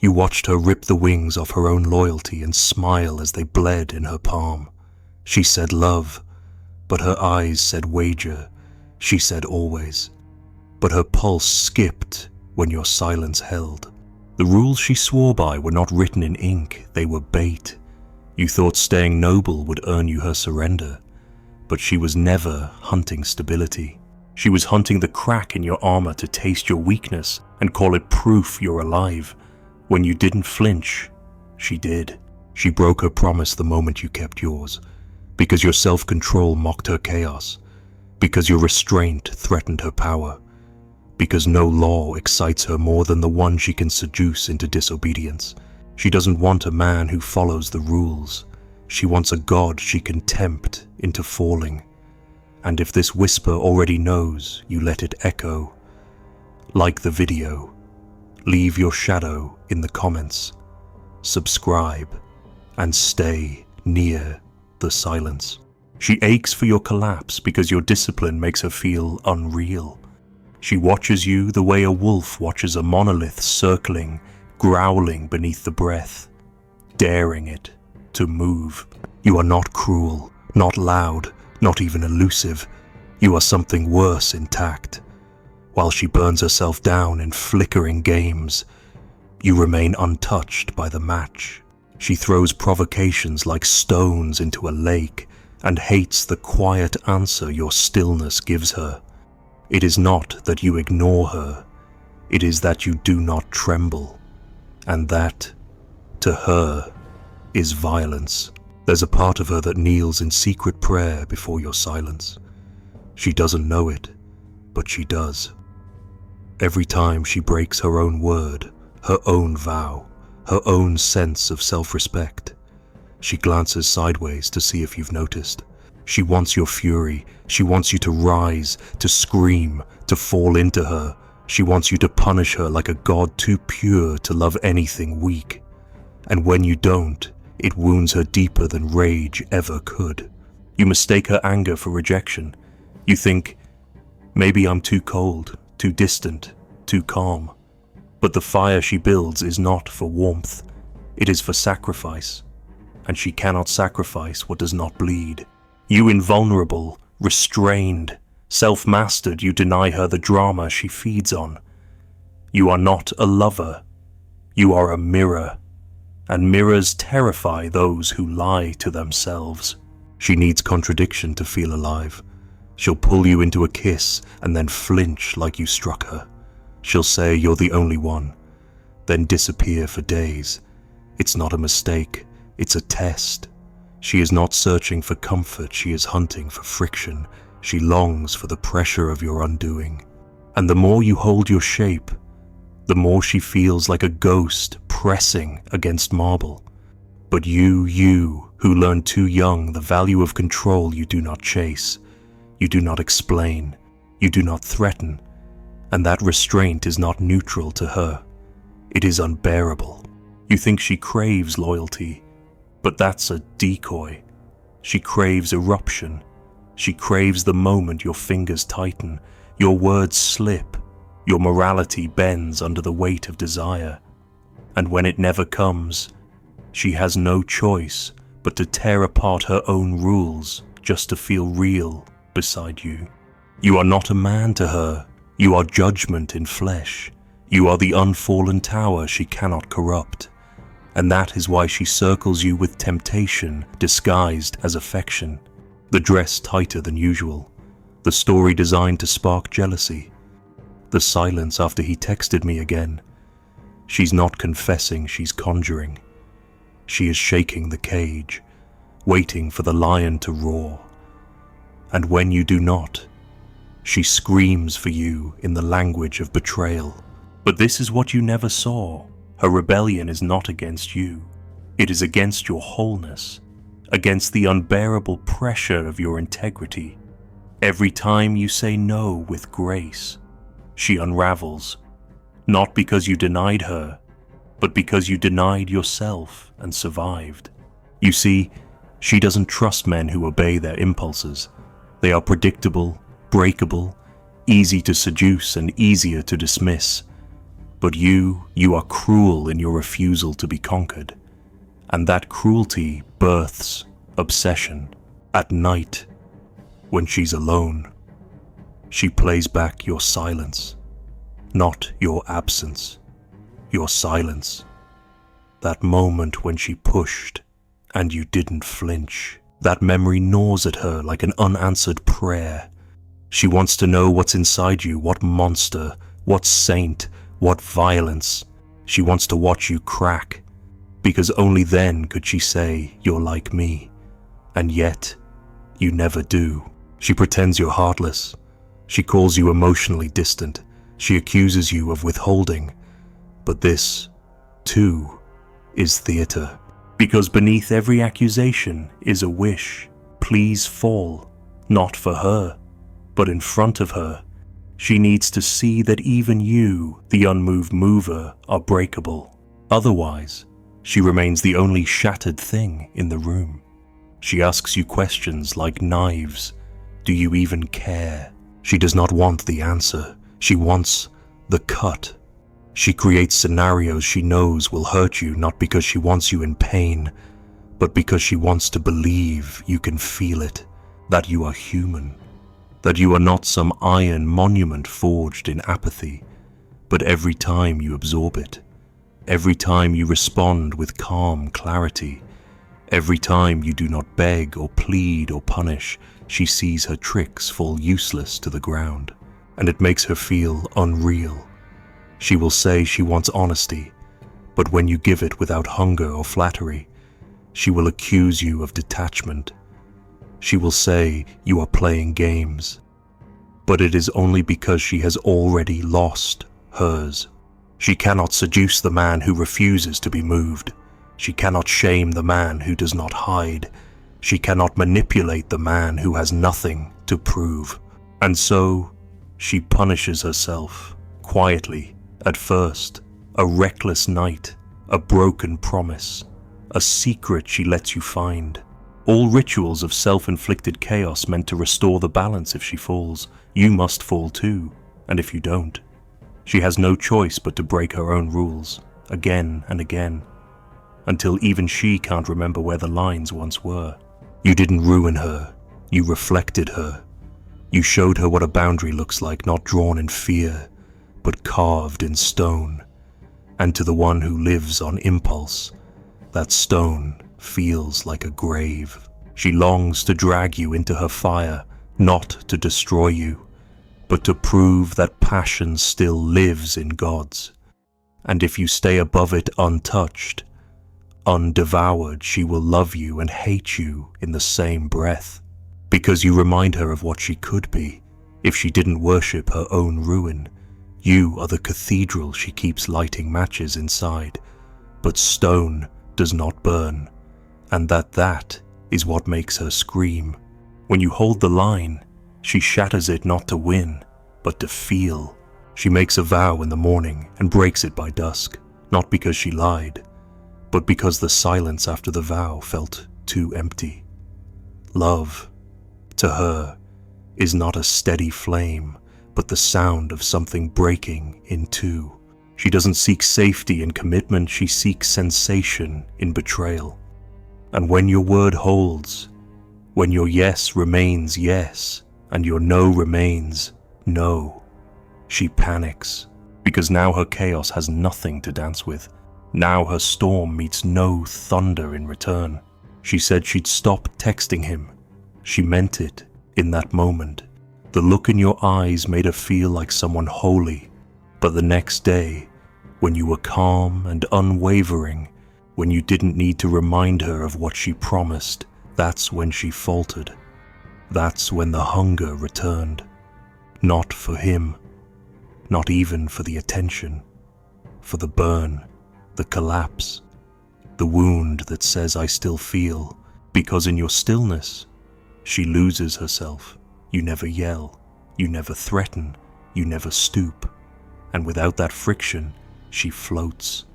You watched her rip the wings off her own loyalty and smile as they bled in her palm. She said love, but her eyes said wager. She said always. But her pulse skipped when your silence held. The rules she swore by were not written in ink, they were bait. You thought staying noble would earn you her surrender, but she was never hunting stability. She was hunting the crack in your armor to taste your weakness and call it proof you're alive. When you didn't flinch, she did. She broke her promise the moment you kept yours, because your self-control mocked her chaos, because your restraint threatened her power, because no law excites her more than the one she can seduce into disobedience. She doesn't want a man who follows the rules. She wants a god she can tempt into falling. And if this whisper already knows, you let it echo. Like the video. Leave your shadow in the comments. Subscribe and stay near the silence. She aches for your collapse because your discipline makes her feel unreal. She watches you the way a wolf watches a monolith circling, growling beneath the breath, daring it to move. You are not cruel, not loud, not even elusive. You are something worse intact. While she burns herself down in flickering games, you remain untouched by the match. She throws provocations like stones into a lake and hates the quiet answer your stillness gives her. It is not that you ignore her, it is that you do not tremble. And that, to her, is violence. There's a part of her that kneels in secret prayer before your silence. She doesn't know it, but she does. Every time she breaks her own word, her own vow, her own sense of self-respect, she glances sideways to see if you've noticed. She wants your fury. She wants you to rise, to scream, to fall into her. She wants you to punish her like a god too pure to love anything weak. And when you don't, it wounds her deeper than rage ever could. You mistake her anger for rejection. You think, maybe I'm too cold, too distant, too calm. But the fire she builds is not for warmth. It is for sacrifice. And she cannot sacrifice what does not bleed. You invulnerable, restrained, self-mastered, you deny her the drama she feeds on. You are not a lover. You are a mirror. And mirrors terrify those who lie to themselves. She needs contradiction to feel alive. She'll pull you into a kiss and then flinch like you struck her. She'll say you're the only one, then disappear for days. It's not a mistake, it's a test. She is not searching for comfort, she is hunting for friction. She longs for the pressure of your undoing. And the more you hold your shape, the more she feels like a ghost pressing against marble. But you who learned too young the value of control, you do not chase, you do not explain, you do not threaten, and that restraint is not neutral to her. It is unbearable. You think she craves loyalty, but that's a decoy. She craves eruption. She craves the moment your fingers tighten, your words slip, your morality bends under the weight of desire. And when it never comes, she has no choice but to tear apart her own rules just to feel real beside you. You are not a man to her. You are judgment in flesh. You are the unfallen tower she cannot corrupt. And that is why she circles you with temptation disguised as affection. The dress tighter than usual. The story designed to spark jealousy. The silence after he texted me again. She's not confessing, she's conjuring. She is shaking the cage, waiting for the lion to roar. And when you do not, she screams for you in the language of betrayal. But this is what you never saw. Her rebellion is not against you. It is against your wholeness, against the unbearable pressure of your integrity. Every time you say no with grace, she unravels, not because you denied her, but because you denied yourself and survived. You see, she doesn't trust men who obey their impulses. They are predictable, breakable, easy to seduce and easier to dismiss. But you are cruel in your refusal to be conquered. And that cruelty births obsession. At night, when she's alone, she plays back your silence, not your absence, your silence. That moment when she pushed and you didn't flinch. That memory gnaws at her like an unanswered prayer. She wants to know what's inside you, what monster, what saint, what violence. She wants to watch you crack, because only then could she say you're like me. And yet, you never do. She pretends you're heartless. She calls you emotionally distant. She accuses you of withholding. But this, too, is theater. Because beneath every accusation is a wish. Please fall, not for her, but in front of her. She needs to see that even you, the unmoved mover, are breakable. Otherwise, she remains the only shattered thing in the room. She asks you questions like knives. Do you even care? She does not want the answer. She wants the cut. She creates scenarios she knows will hurt you, not because she wants you in pain, but because she wants to believe you can feel it, that you are human, that you are not some iron monument forged in apathy, but every time you absorb it, every time you respond with calm clarity, every time you do not beg or plead or punish, she sees her tricks fall useless to the ground, and it makes her feel unreal. She will say she wants honesty, but when you give it without hunger or flattery, she will accuse you of detachment. She will say you are playing games, but it is only because she has already lost hers. She cannot seduce the man who refuses to be moved. She cannot shame the man who does not hide. She cannot manipulate the man who has nothing to prove. And so, she punishes herself, quietly, at first, a reckless night, a broken promise, a secret she lets you find. All rituals of self-inflicted chaos meant to restore the balance. If she falls, you must fall too, and if you don't, she has no choice but to break her own rules, again and again, until even she can't remember where the lines once were. You didn't ruin her, you reflected her. You showed her what a boundary looks like, not drawn in fear, but carved in stone. And to the one who lives on impulse, that stone feels like a grave. She longs to drag you into her fire, not to destroy you, but to prove that passion still lives in gods. And if you stay above it untouched, undevoured, she will love you and hate you in the same breath, because you remind her of what she could be if she didn't worship her own ruin. You are the cathedral she keeps lighting matches inside, but stone does not burn, and that is what makes her scream. When you hold the line, she shatters it not to win, but to feel. She makes a vow in the morning and breaks it by dusk, not because she lied, but because the silence after the vow felt too empty. Love, to her, is not a steady flame, but the sound of something breaking in two. She doesn't seek safety in commitment, she seeks sensation in betrayal. And when your word holds, when your yes remains yes, and your no remains no, she panics, because now her chaos has nothing to dance with. Now her storm meets no thunder in return. She said she'd stop texting him. She meant it in that moment. The look in your eyes made her feel like someone holy. But the next day, when you were calm and unwavering, when you didn't need to remind her of what she promised, that's when she faltered. That's when the hunger returned. Not for him, not even for the attention, for the burn, the collapse, the wound that says I still feel, because in your stillness, she loses herself. You never yell, you never threaten, you never stoop, and without that friction, she floats.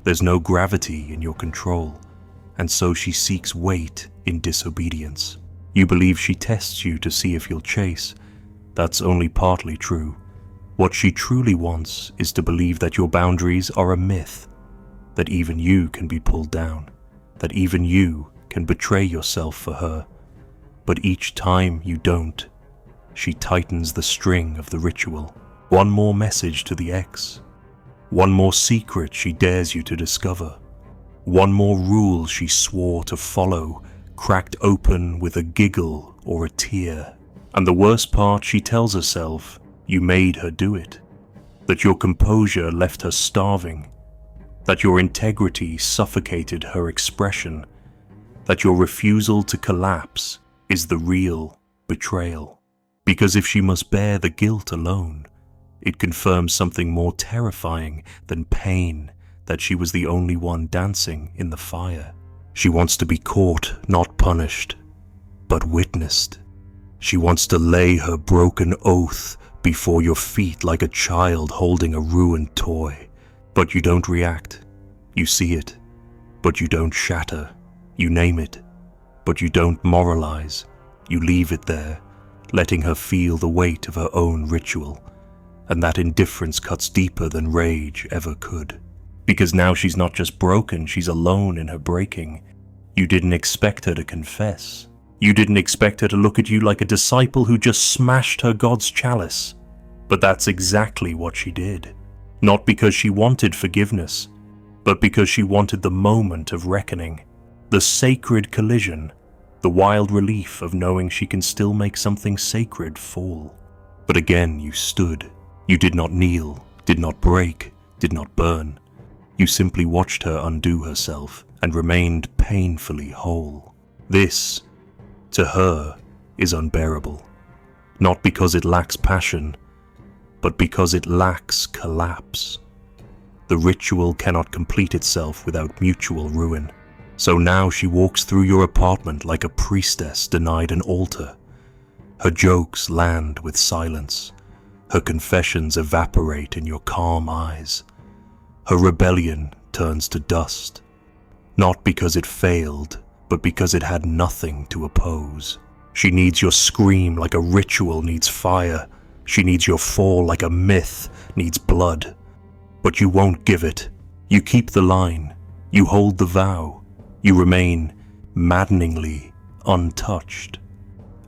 There's no gravity in your control, and so she seeks weight in disobedience. You believe she tests you to see if you'll chase. That's only partly true. What she truly wants is to believe that your boundaries are a myth, that even you can be pulled down, that even you can betray yourself for her. But each time you don't, she tightens the string of the ritual. One more message to the ex. One more secret she dares you to discover. One more rule she swore to follow, cracked open with a giggle or a tear. And the worst part, she tells herself, you made her do it. That your composure left her starving. That your integrity suffocated her expression. That your refusal to collapse is the real betrayal. Because if she must bear the guilt alone, it confirms something more terrifying than pain, that she was the only one dancing in the fire. She wants to be caught, not punished, but witnessed. She wants to lay her broken oath before your feet like a child holding a ruined toy. But you don't react. You see it, but you don't shatter. You name it, but you don't moralize. You leave it there, letting her feel the weight of her own ritual. And that indifference cuts deeper than rage ever could. Because now she's not just broken, she's alone in her breaking. You didn't expect her to confess. You didn't expect her to look at you like a disciple who just smashed her God's chalice. But that's exactly what she did. Not because she wanted forgiveness, but because she wanted the moment of reckoning. The sacred collision, the wild relief of knowing she can still make something sacred fall. But again you stood. You did not kneel, did not break, did not burn. You simply watched her undo herself and remained painfully whole. This, to her, is unbearable. Not because it lacks passion, but because it lacks collapse. The ritual cannot complete itself without mutual ruin. So now she walks through your apartment like a priestess denied an altar. Her jokes land with silence. Her confessions evaporate in your calm eyes. Her rebellion turns to dust. Not because it failed, but because it had nothing to oppose. She needs your scream like a ritual needs fire. She needs your fall like a myth needs blood. But you won't give it. You keep the line. You hold the vow. You remain maddeningly untouched.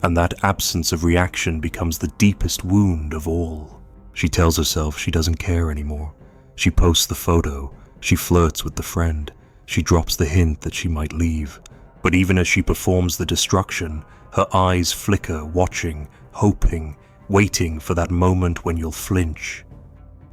And that absence of reaction becomes the deepest wound of all. She tells herself she doesn't care anymore. She posts the photo. She flirts with the friend. She drops the hint that she might leave. But even as she performs the destruction, her eyes flicker, watching, hoping, waiting for that moment when you'll flinch.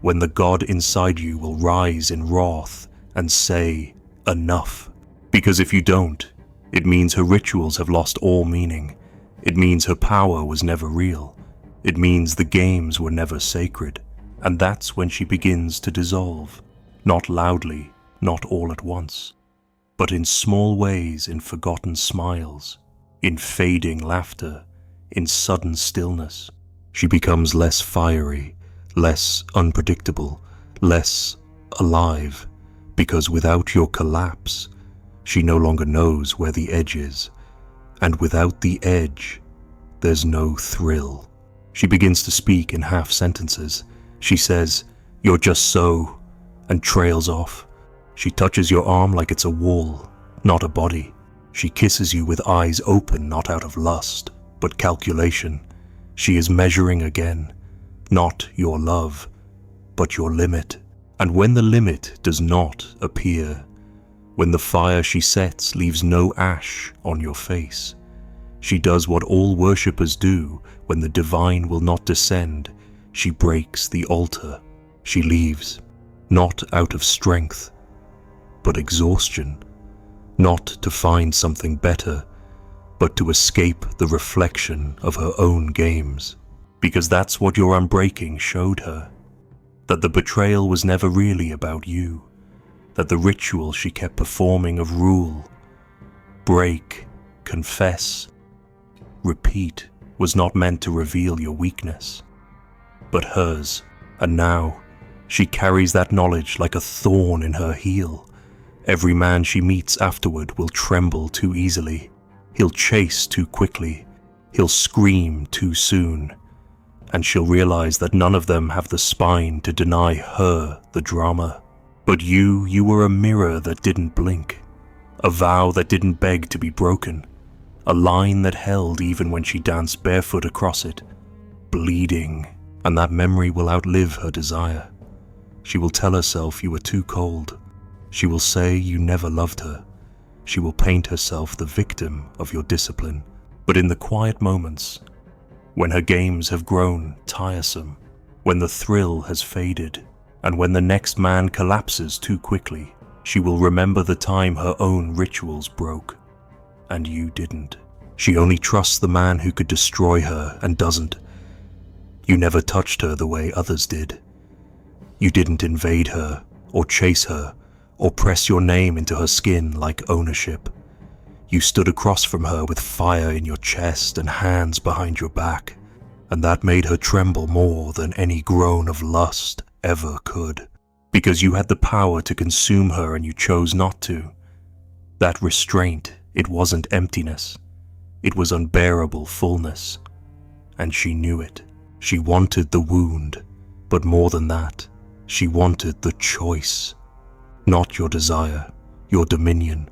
When the God inside you will rise in wrath and say, enough. Because if you don't, it means her rituals have lost all meaning. It means her power was never real. It means the games were never sacred. And that's when she begins to dissolve. Not loudly, not all at once, but in small ways, in forgotten smiles, in fading laughter, in sudden stillness. She becomes less fiery, less unpredictable, less alive, because without your collapse, she no longer knows where the edge is. And without the edge, there's no thrill. She begins to speak in half sentences. She says, "You're just so," and trails off. She touches your arm like it's a wall, not a body. She kisses you with eyes open, not out of lust, but calculation. She is measuring again, not your love, but your limit. And when the limit does not appear, when the fire she sets leaves no ash on your face, she does what all worshippers do when the divine will not descend. She breaks the altar. She leaves, not out of strength, but exhaustion, not to find something better, but to escape the reflection of her own games. Because that's what your unbreaking showed her, that the betrayal was never really about you, that the ritual she kept performing of rule, break, confess, repeat, was not meant to reveal your weakness, but hers. And now, she carries that knowledge like a thorn in her heel. Every man she meets afterward will tremble too easily. He'll chase too quickly. He'll scream too soon. and she'll realize that none of them have the spine to deny her the drama. But you were a mirror that didn't blink, a vow that didn't beg to be broken, a line that held even when she danced barefoot across it, bleeding, and that memory will outlive her desire. She will tell herself you were too cold. She will say you never loved her. She will paint herself the victim of your discipline. But in the quiet moments, when her games have grown tiresome, when the thrill has faded, and when the next man collapses too quickly, she will remember the time her own rituals broke, and you didn't. She only trusts the man who could destroy her and doesn't. You never touched her the way others did. You didn't invade her, or chase her, or press your name into her skin like ownership. You stood across from her with fire in your chest and hands behind your back, and that made her tremble more than any groan of lust ever could, because you had the power to consume her and you chose not to. That restraint, it wasn't emptiness. It was unbearable fullness, and she knew it. She wanted the wound, but more than that, she wanted the choice. Not your desire, your dominion.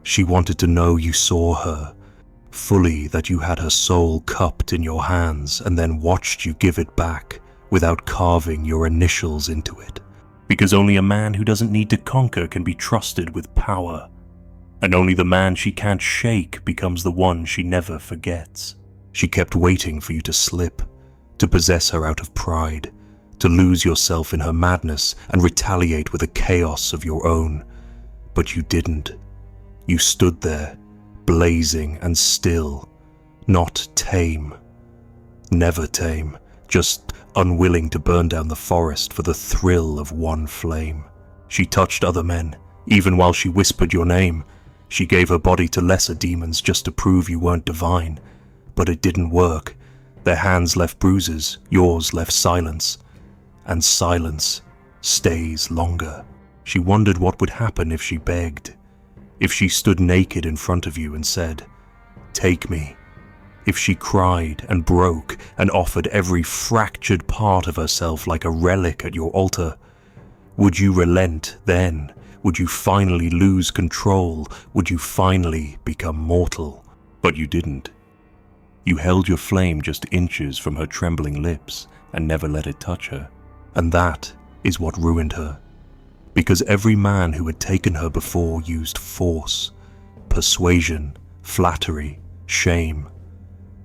She wanted to know you saw her fully, that you had her soul cupped in your hands and then watched you give it back without carving your initials into it. Because only a man who doesn't need to conquer can be trusted with power. And only the man she can't shake becomes the one she never forgets. She kept waiting for you to slip, to possess her out of pride, to lose yourself in her madness and retaliate with a chaos of your own. But you didn't. You stood there, blazing and still, not tame. Never tame, just unwilling to burn down the forest for the thrill of one flame. She touched other men, even while she whispered your name. She gave her body to lesser demons just to prove you weren't divine. But it didn't work. Their hands left bruises, yours left silence. And silence stays longer. She wondered what would happen if she begged. If she stood naked in front of you and said, "Take me." If she cried and broke and offered every fractured part of herself like a relic at your altar, would you relent then? Would you finally lose control? Would you finally become mortal? But you didn't. You held your flame just inches from her trembling lips and never let it touch her. And that is what ruined her. Because every man who had taken her before used force, persuasion, flattery, shame.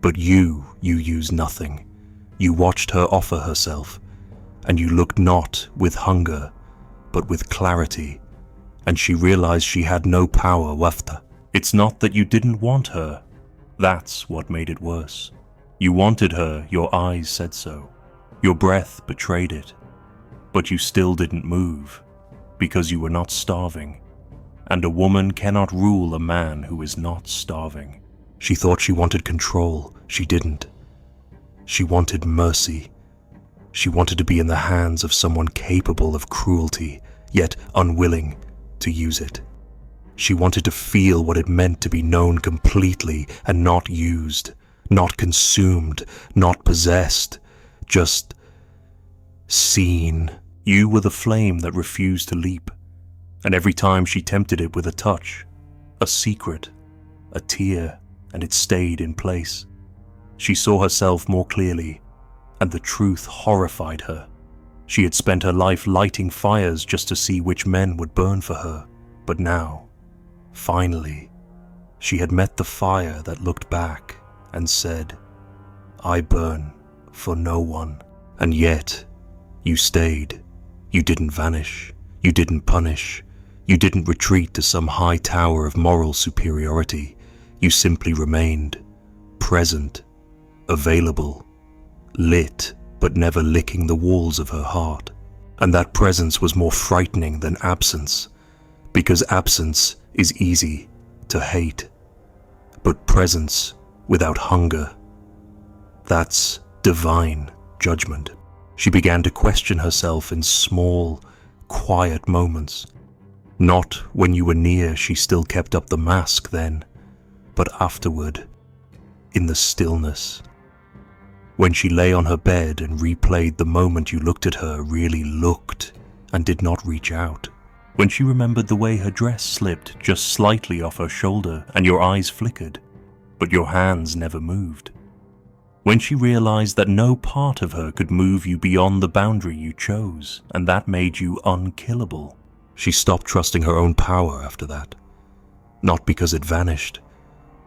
But you used nothing. You watched her offer herself, and you looked not with hunger, but with clarity, and she realized she had no power wafta. It's not that you didn't want her. That's what made it worse. You wanted her, your eyes said so. Your breath betrayed it. But you still didn't move, because you were not starving. And a woman cannot rule a man who is not starving. She thought she wanted control. She didn't. She wanted mercy. She wanted to be in the hands of someone capable of cruelty, yet unwilling to use it. She wanted to feel what it meant to be known completely and not used, not consumed, not possessed, just seen. You were the flame that refused to leap, and every time she tempted it with a touch, a secret, a tear, and it stayed in place. She saw herself more clearly, and the truth horrified her. She had spent her life lighting fires just to see which men would burn for her, but now, finally, she had met the fire that looked back and said, "I burn for no one." And yet, you stayed. You didn't vanish. You didn't punish. You didn't retreat to some high tower of moral superiority. You simply remained, present, available, lit, but never licking the walls of her heart. And that presence was more frightening than absence, because absence is easy to hate. But presence without hunger, that's divine judgment. She began to question herself in small, quiet moments. Not when you were near, she still kept up the mask then, but afterward, in the stillness. When she lay on her bed and replayed the moment you looked at her, really looked, and did not reach out. When she remembered the way her dress slipped just slightly off her shoulder and your eyes flickered, but your hands never moved. When she realized that no part of her could move you beyond the boundary you chose, and that made you unkillable. She stopped trusting her own power after that. Not because it vanished,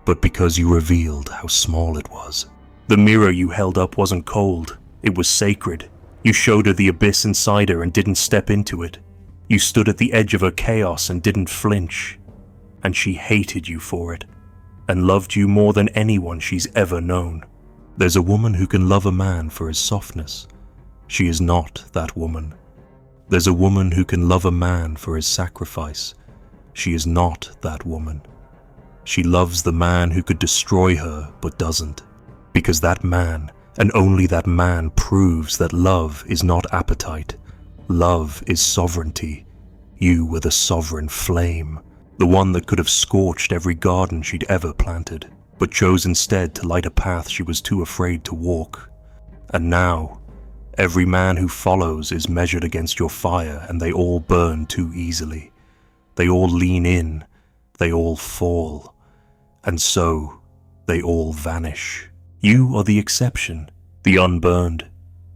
but because you revealed how small it was. The mirror you held up wasn't cold, it was sacred. You showed her the abyss inside her and didn't step into it. You stood at the edge of her chaos and didn't flinch. And she hated you for it, and loved you more than anyone she's ever known. There's a woman who can love a man for his softness. She is not that woman. There's a woman who can love a man for his sacrifice. She is not that woman. She loves the man who could destroy her but doesn't. Because that man, and only that man, proves that love is not appetite. Love is sovereignty. You were the sovereign flame, the one that could have scorched every garden she'd ever planted, but chose instead to light a path she was too afraid to walk. And now, every man who follows is measured against your fire, and they all burn too easily. They all lean in, they all fall, and so they all vanish. You are the exception, the unburned,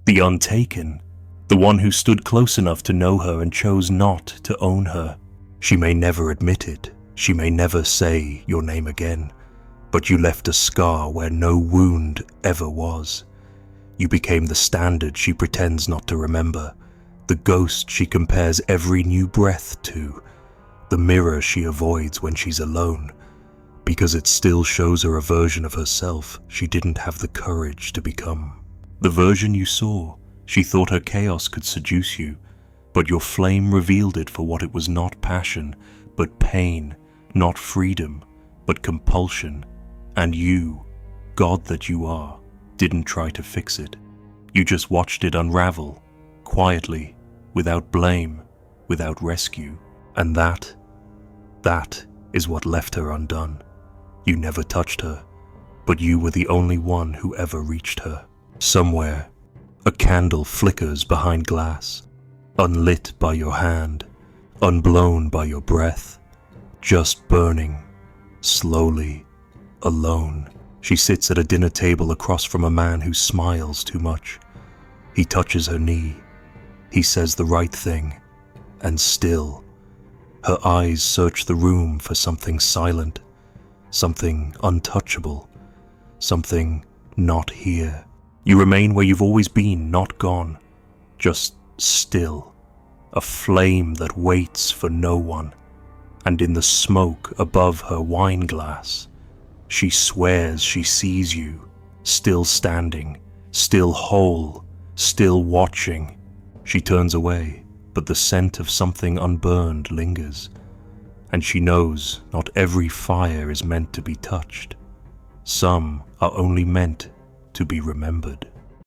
the untaken, the one who stood close enough to know her and chose not to own her. She may never admit it, she may never say your name again, but you left a scar where no wound ever was. You became the standard she pretends not to remember, the ghost she compares every new breath to, the mirror she avoids when she's alone, because it still shows her a version of herself she didn't have the courage to become. The version you saw, she thought her chaos could seduce you, but your flame revealed it for what it was: not passion, but pain, not freedom, but compulsion. And you, God that you are, didn't try to fix it. You just watched it unravel, quietly, without blame, without rescue. And that is what left her undone. You never touched her, but you were the only one who ever reached her. Somewhere, a candle flickers behind glass, unlit by your hand, unblown by your breath, just burning, slowly, alone. She sits at a dinner table across from a man who smiles too much. He touches her knee. He says the right thing, and still, her eyes search the room for something silent, something untouchable, something not here. You remain where you've always been, not gone, just still, a flame that waits for no one. And in the smoke above her wine glass, she swears she sees you, still standing, still whole, still watching. She turns away, but the scent of something unburned lingers, and she knows not every fire is meant to be touched. Some are only meant to be remembered.